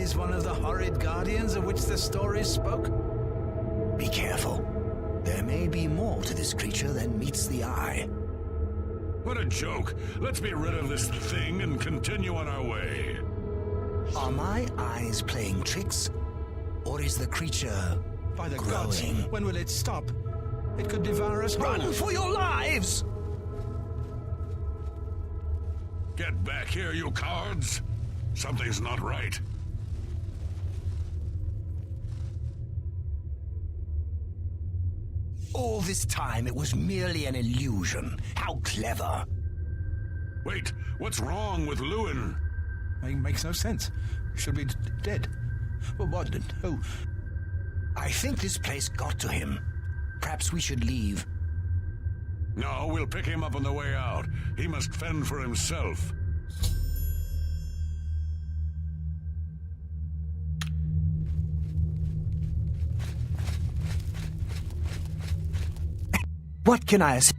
is one of the horrid guardians of which the stories spoke? Be careful. There may be more to this creature than meets the eye. What a joke. Let's be rid of this thing and continue on our way. Are my eyes playing tricks? Or is the creature By the growing? gods, when will it stop? It could devour us Run whole. for your lives! Get back here, you cowards! Something's not right. All this time it was merely an illusion. How clever. Wait, what's wrong with Lewin? Makes no sense. Should be dead. Well, what? Oh, I think this place got to him. Perhaps we should leave. No, we'll pick him up on the way out. He must fend for himself. What can I assist?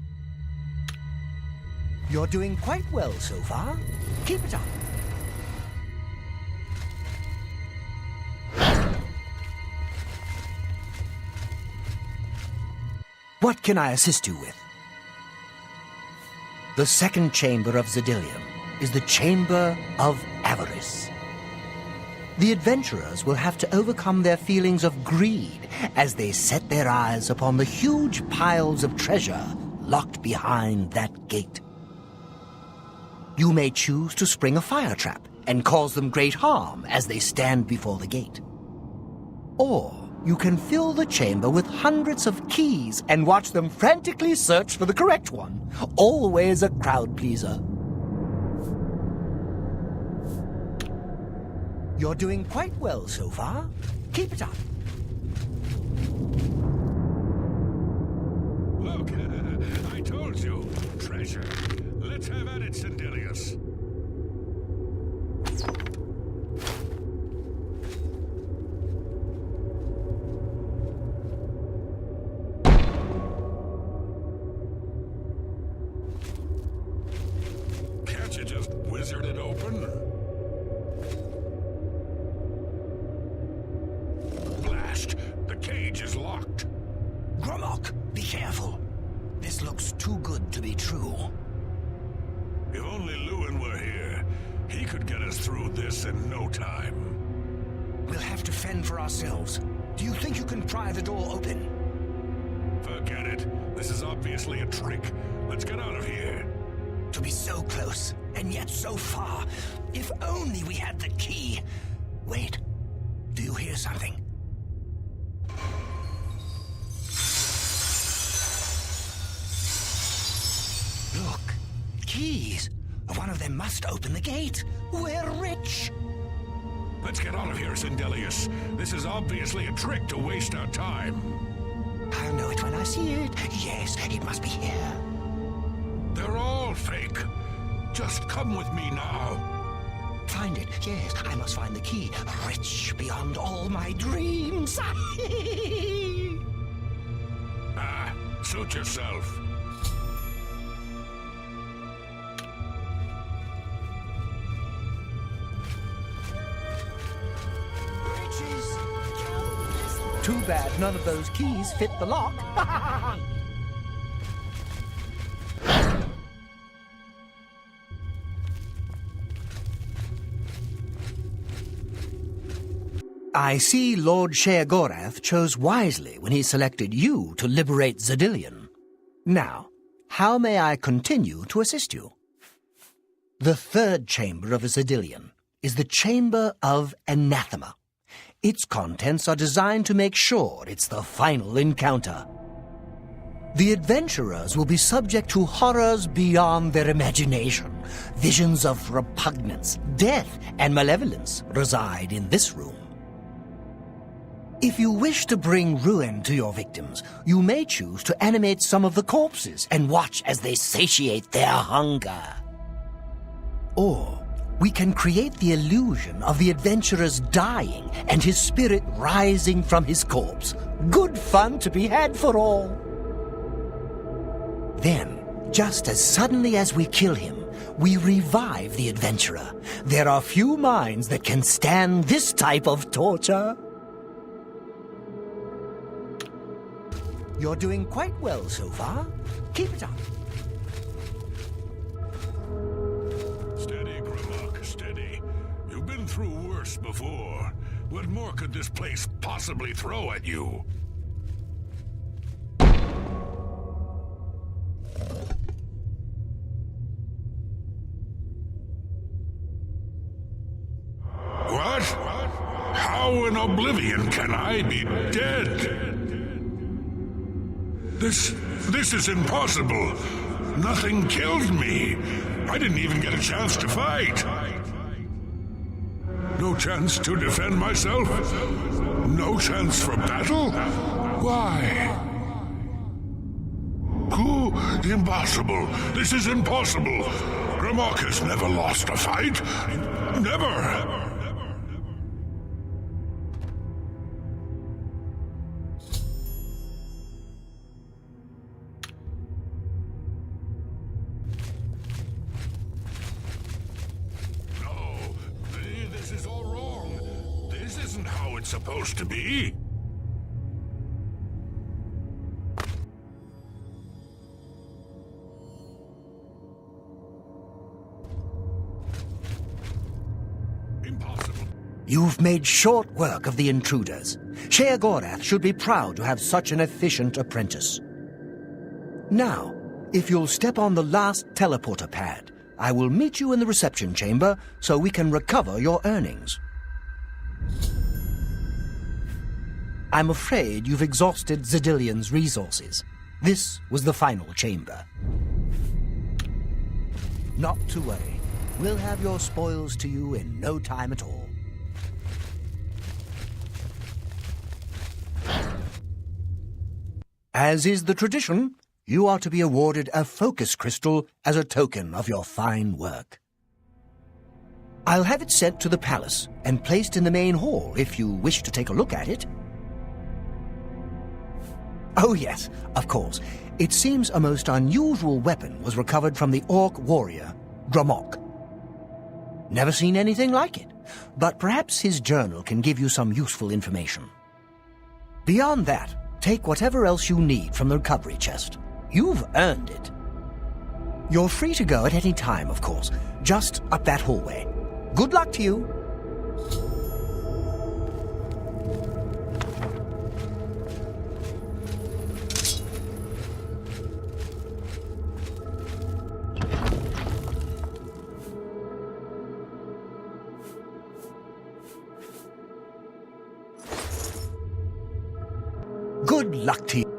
You're doing quite well so far. Keep it up. What can I assist you with? The second chamber of Zedillion is the Chamber of Avarice. The adventurers will have to overcome their feelings of greed as they set their eyes upon the huge piles of treasure locked behind that gate. You may choose to spring a fire trap and cause them great harm as they stand before the gate. Or you can fill the chamber with hundreds of keys and watch them frantically search for the correct one. Always a crowd pleaser. You're doing quite well so far. Keep it up. Look, I told you. Treasure. Let's have at it, Sindelius. Can't you just wizard it open? Blast! The cage is locked. Gromok, be careful. This looks too good to be true. If only Lewin were here, he could get us through this in no time. We'll have to fend for ourselves. Do you think you can pry the door open? Forget it. This is obviously a trick. Let's get out of here. To be so close, and yet so far. If only we had the key. Wait, do you hear something? Look, keys. One of them must open the gate. We're rich. Let's get out of here, Sindelius. This is obviously a trick to waste our time. I'll know it when I see it. Yes, it must be here. They're all fake. Just come with me now. Find it. Yes, I must find the key. Rich beyond all my dreams. Suit yourself. Riches. Too bad none of those keys fit the lock. I see Lord Sheogorath chose wisely when he selected you to liberate Zedillion. Now, how may I continue to assist you? The third chamber of Zedillion is the Chamber of Anathema. Its contents are designed to make sure it's the final encounter. The adventurers will be subject to horrors beyond their imagination. Visions of repugnance, death, and malevolence reside in this room. If you wish to bring ruin to your victims, you may choose to animate some of the corpses and watch as they satiate their hunger. Or we can create the illusion of the adventurer's dying and his spirit rising from his corpse. Good fun to be had for all. Then, just as suddenly as we kill him, we revive the adventurer. There are few minds that can stand this type of torture. You're doing quite well so far. Keep it up. Steady, Grimlock, steady. You've been through worse before. What more could this place possibly throw at you? What? How in Oblivion can I be dead? This is impossible. Nothing killed me. I didn't even get a chance to fight. No chance to defend myself? No chance for battle? Why? Impossible. This is impossible. Grimlock has never lost a fight. Never. Supposed to be. Impossible. You've made short work of the intruders. Sheogorath should be proud to have such an efficient apprentice. Now, if you'll step on the last teleporter pad, I will meet you in the reception chamber so we can recover your earnings. I'm afraid you've exhausted Zedilion's resources. This was the final chamber. Not to worry. We'll have your spoils to you in no time at all. As is the tradition, you are to be awarded a focus crystal as a token of your fine work. I'll have it sent to the palace and placed in the main hall if you wish to take a look at it. Oh yes, of course. It seems a most unusual weapon was recovered from the orc warrior, Grimlock. Never seen anything like it, but perhaps his journal can give you some useful information. Beyond that, take whatever else you need from the recovery chest. You've earned it. You're free to go at any time, of course, just up that hallway. Good luck to you. Good luck to you.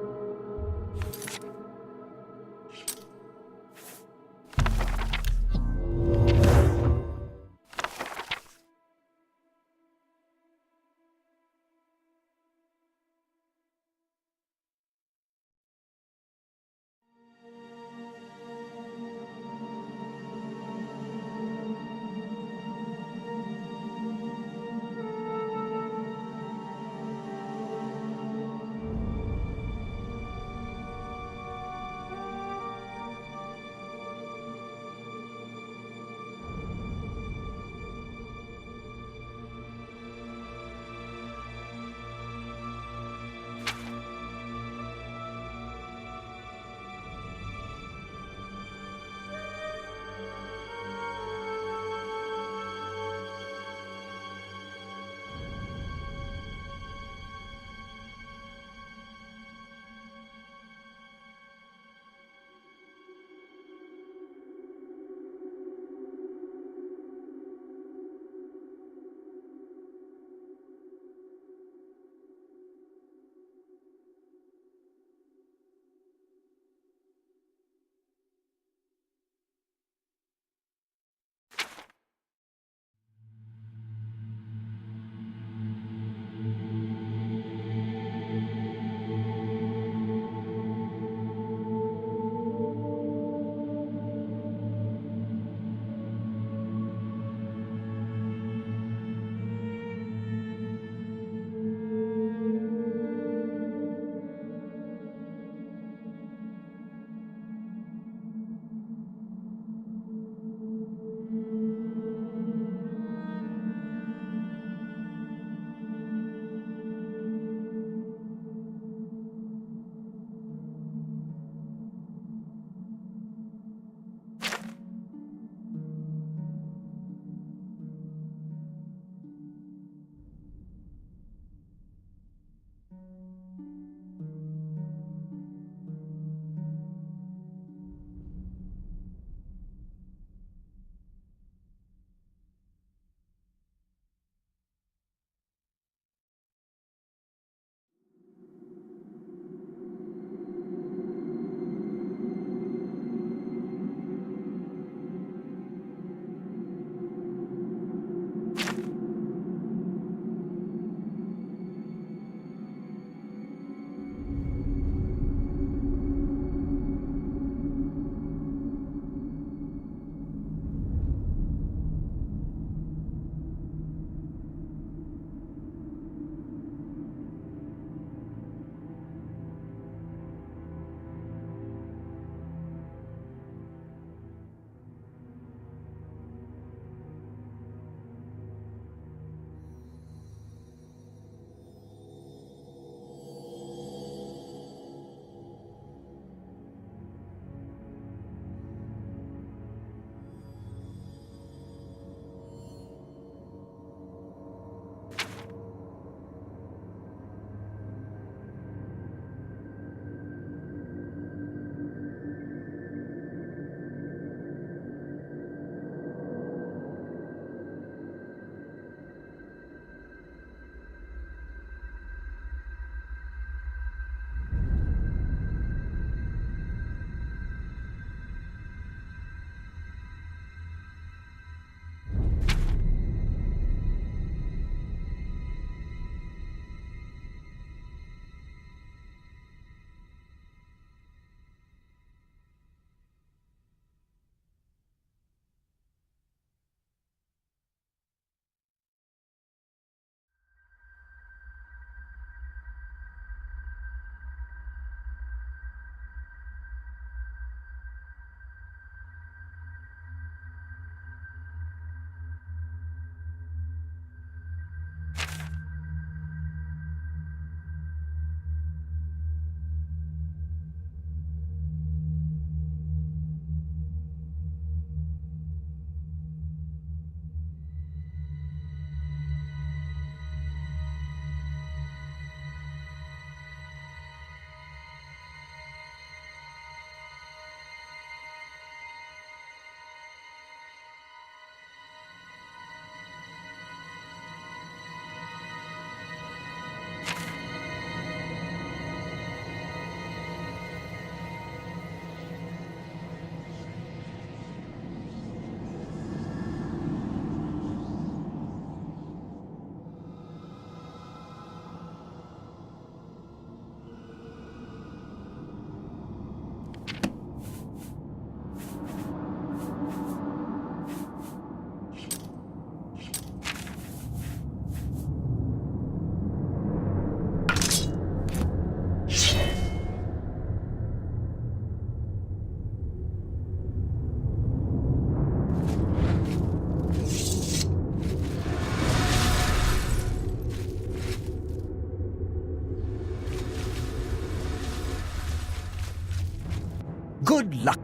Good luck.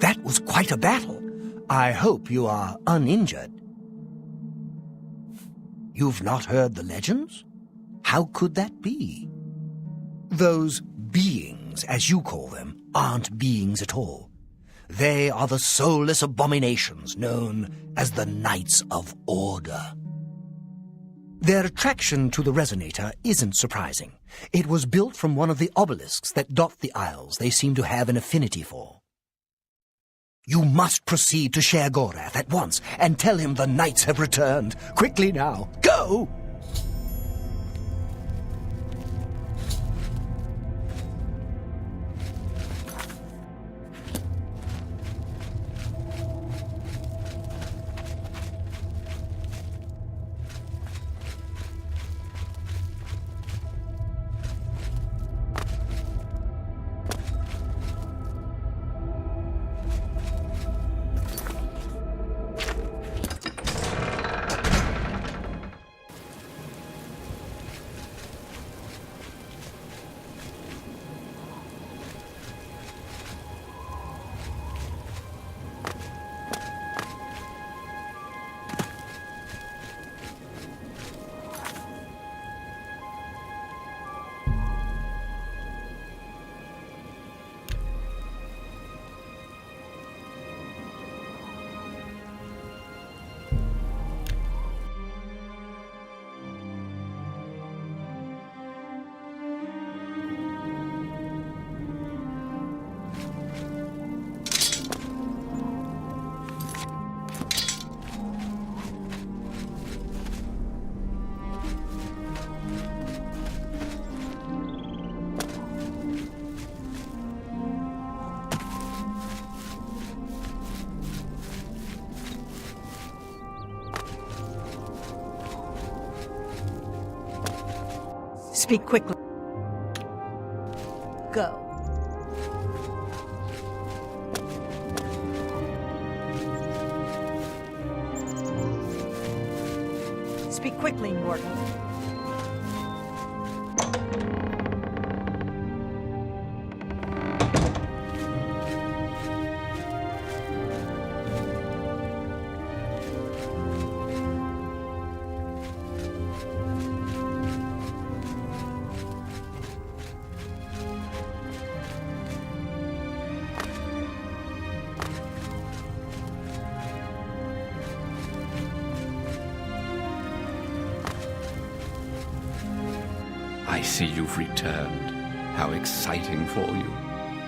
That was quite a battle. I hope you are uninjured. You've not heard the legends? How could that be? Those beings, as you call them, aren't beings at all. They are the soulless abominations known as the Knights of Order. Their attraction to the resonator isn't surprising. It was built from one of the obelisks that dot the isles they seem to have an affinity for. You must proceed to Sheogorath at once and tell him the knights have returned. Quickly now, go! Speak quickly. Go. Speak quickly, mortal. I see you've returned. How exciting for you.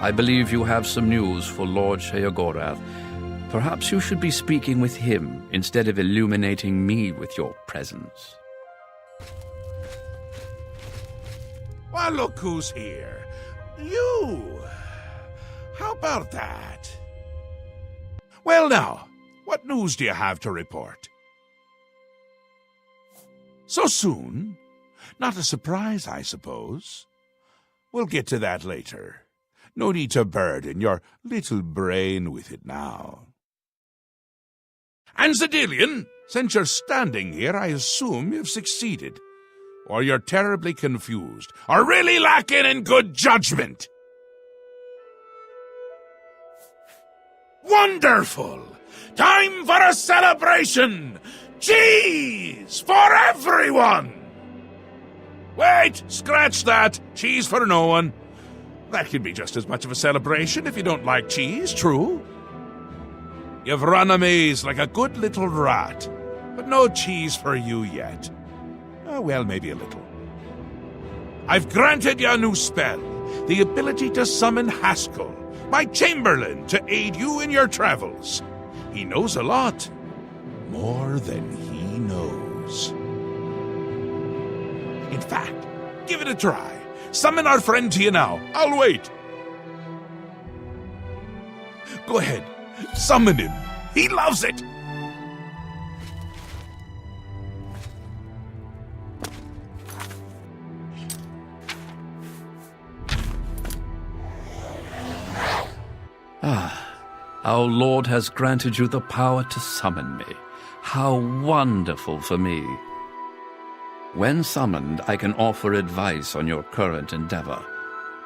I believe you have some news for Lord Sheogorath. Perhaps you should be speaking with him instead of illuminating me with your presence. Well, look who's here. You! How about that? Well now, what news do you have to report? So soon? Not a surprise, I suppose. We'll get to that later. No need to burden your little brain with it now. And Zedilian, since you're standing here, I assume you've succeeded. Or you're terribly confused, or really lacking in good judgment. Wonderful! Time for a celebration! Cheese for everyone! Wait! Scratch that! Cheese for no one. That can be just as much of a celebration if you don't like cheese, true? You've run a maze like a good little rat, but no cheese for you yet. Well, maybe a little. I've granted you a new spell, the ability to summon Haskell, my Chamberlain, to aid you in your travels. He knows a lot. More than he knows. In fact, give it a try. Summon our friend to you now. I'll wait. Go ahead. Summon him. He loves it. Our Lord has granted you the power to summon me. How wonderful for me. When summoned, I can offer advice on your current endeavor.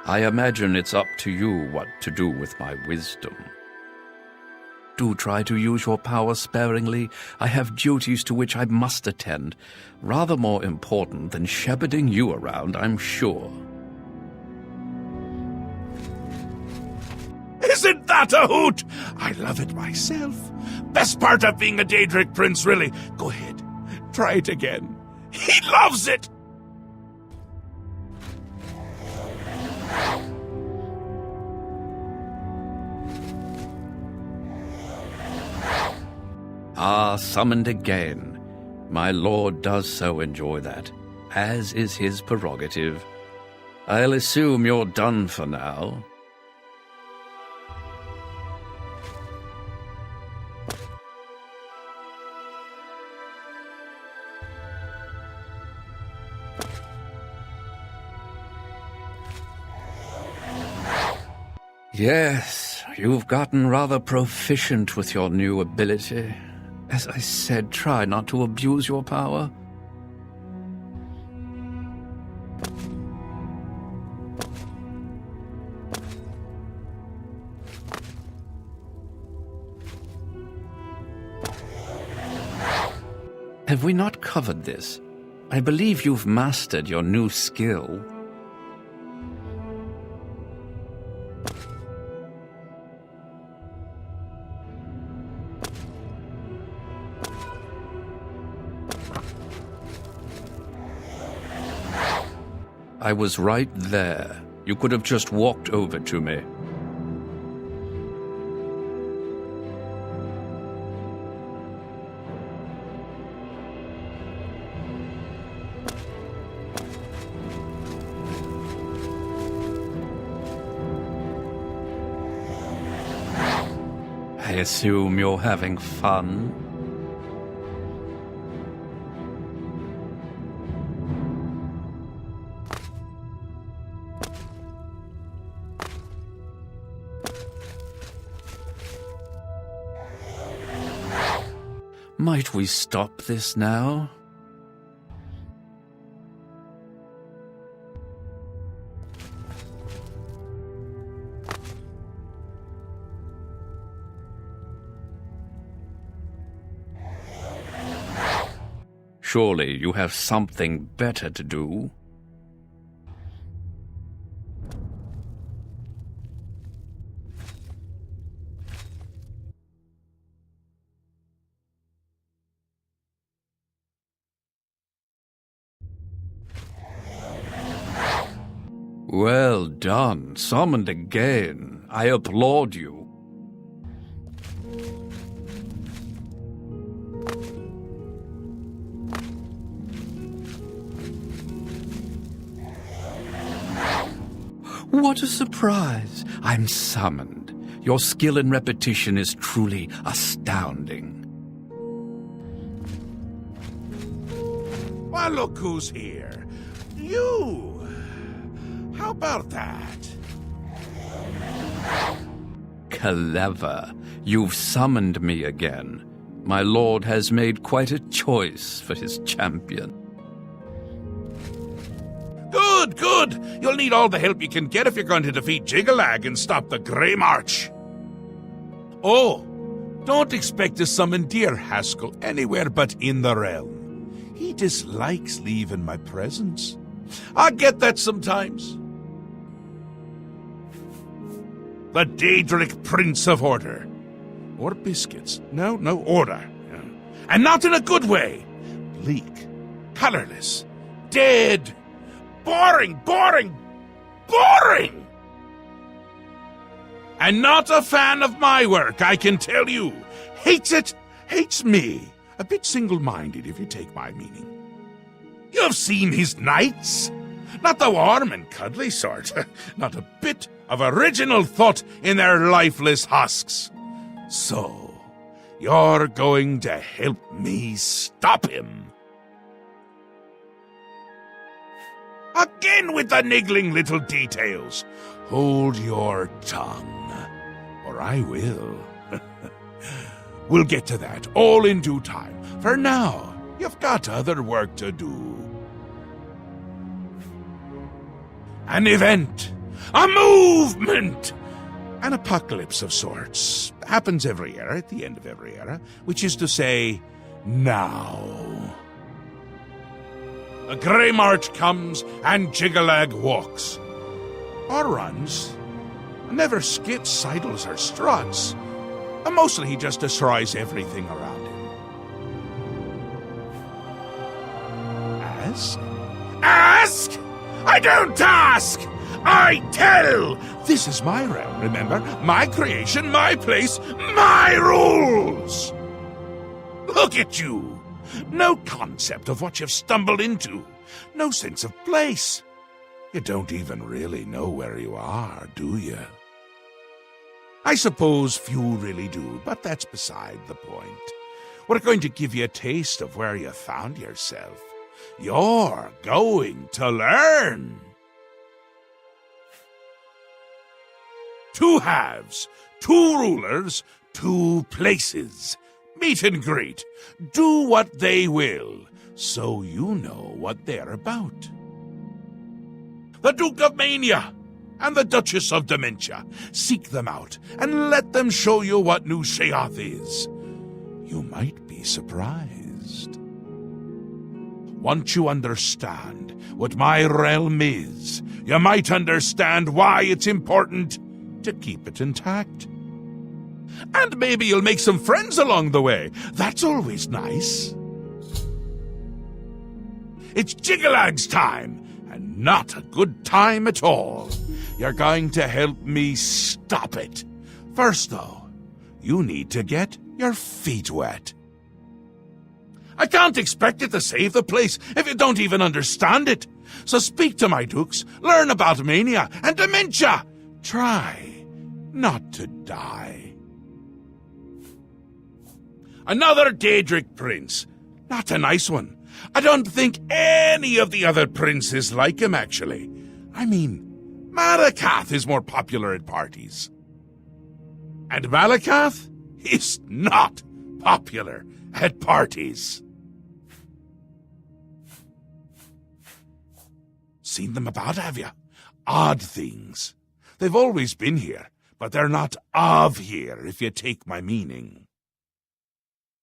I imagine it's up to you what to do with my wisdom. Do try to use your power sparingly. I have duties to which I must attend, rather more important than shepherding you around, I'm sure. Isn't that a hoot? I love it myself. Best part of being a Daedric prince, really. Go ahead. Try it again. He loves it! Summoned again. My lord does so enjoy that, as is his prerogative. I'll assume you're done for now. Yes, you've gotten rather proficient with your new ability. As I said, try not to abuse your power. Have we not covered this? I believe you've mastered your new skill. I was right there. You could have just walked over to me. I assume you're having fun? Might we stop this now? Surely you have something better to do. Well done, summoned again. I applaud you. What a surprise! I'm summoned. Your skill and repetition is truly astounding. Well, look who's here. You! How about that? Clever. You've summoned me again. My lord has made quite a choice for his champion. Good, good! You'll need all the help you can get if you're going to defeat Jiggalag and stop the Grey March. Oh, don't expect to summon dear Haskell anywhere but in the realm. He dislikes leaving my presence. I get that sometimes. The Daedric Prince of Order. Or biscuits. No, order. And not in a good way. Bleak, colorless, dead. Boring, boring, boring! And not a fan of my work, I can tell you. Hates it, hates me. A bit single-minded, if you take my meaning. You've seen his knights? Not the warm and cuddly sort. Not a bit of original thought in their lifeless husks. So, you're going to help me stop him. Again with the niggling little details. Hold your tongue, or I will. We'll get to that, all in due time. For now, you've got other work to do. An event, a movement, an apocalypse of sorts. Happens every era, at the end of every era, which is to say, now. The Grey March comes and Jiggalag walks. Or runs. Never skips, sidles, or struts. And mostly he just destroys everything around him. Ask? Ask? I don't ask! I tell! This is my realm, remember? My creation, my place, my rules! Look at you! No concept of what you've stumbled into. No sense of place. You don't even really know where you are, do you? I suppose few really do, but that's beside the point. We're going to give you a taste of where you found yourself. You're going to learn. Two halves, two rulers, two places. Meet and greet. Do what they will, so you know what they're about. The Duke of Mania and the Duchess of Dementia. Seek them out and let them show you what New Sheoth is. You might be surprised. Once you understand what my realm is, you might understand why it's important to keep it intact. And maybe you'll make some friends along the way. That's always nice. It's Jiggalag's time, and not a good time at all. You're going to help me stop it. First, though, you need to get your feet wet. I can't expect you to save the place if you don't even understand it. So speak to my dukes, learn about mania and dementia. Try not to die. Another Daedric prince. Not a nice one. I don't think any of the other princes like him, actually. I mean, Malakath is more popular at parties. And Malakath is not popular at parties. Seen them about, have you? Odd things. They've always been here, but they're not of here, if you take my meaning.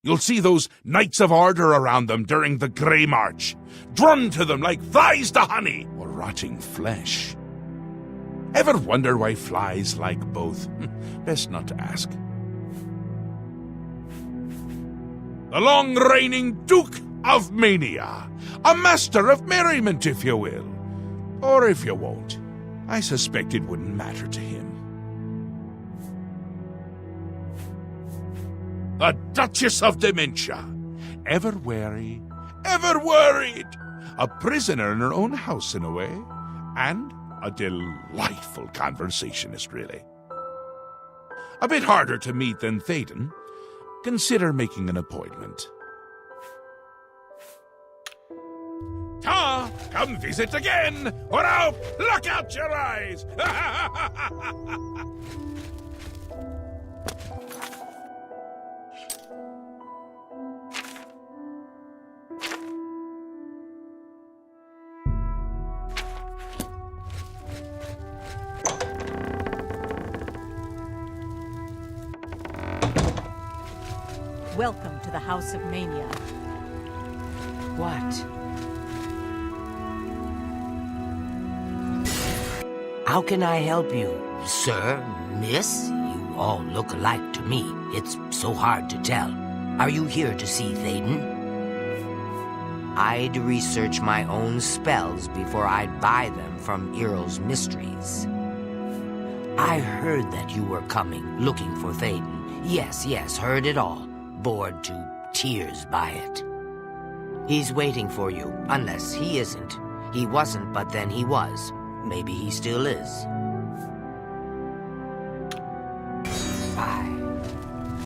You'll see those Knights of Order around them during the Grey March, drawn to them like flies to honey or rotting flesh. Ever wonder why flies like both? Best not to ask. The long-reigning Duke of Mania, a master of merriment, if you will. Or if you won't, I suspect it wouldn't matter to him. The Duchess of Dementia, ever wary, ever worried, a prisoner in her own house in a way, and a delightful conversationist, really. A bit harder to meet than Théoden. Consider making an appointment. Ta! Come visit again, or I'll pluck out your eyes! Welcome to the House of Mania. What? How can I help you? Sir, miss, you all look alike to me. It's so hard to tell. Are you here to see Théoden? I'd research my own spells before I'd buy them from Earl's Mysteries. I heard that you were coming, looking for Thaden. Yes, heard it all. Bored to tears by it. He's waiting for you, unless he isn't. He wasn't, but then he was. Maybe he still is.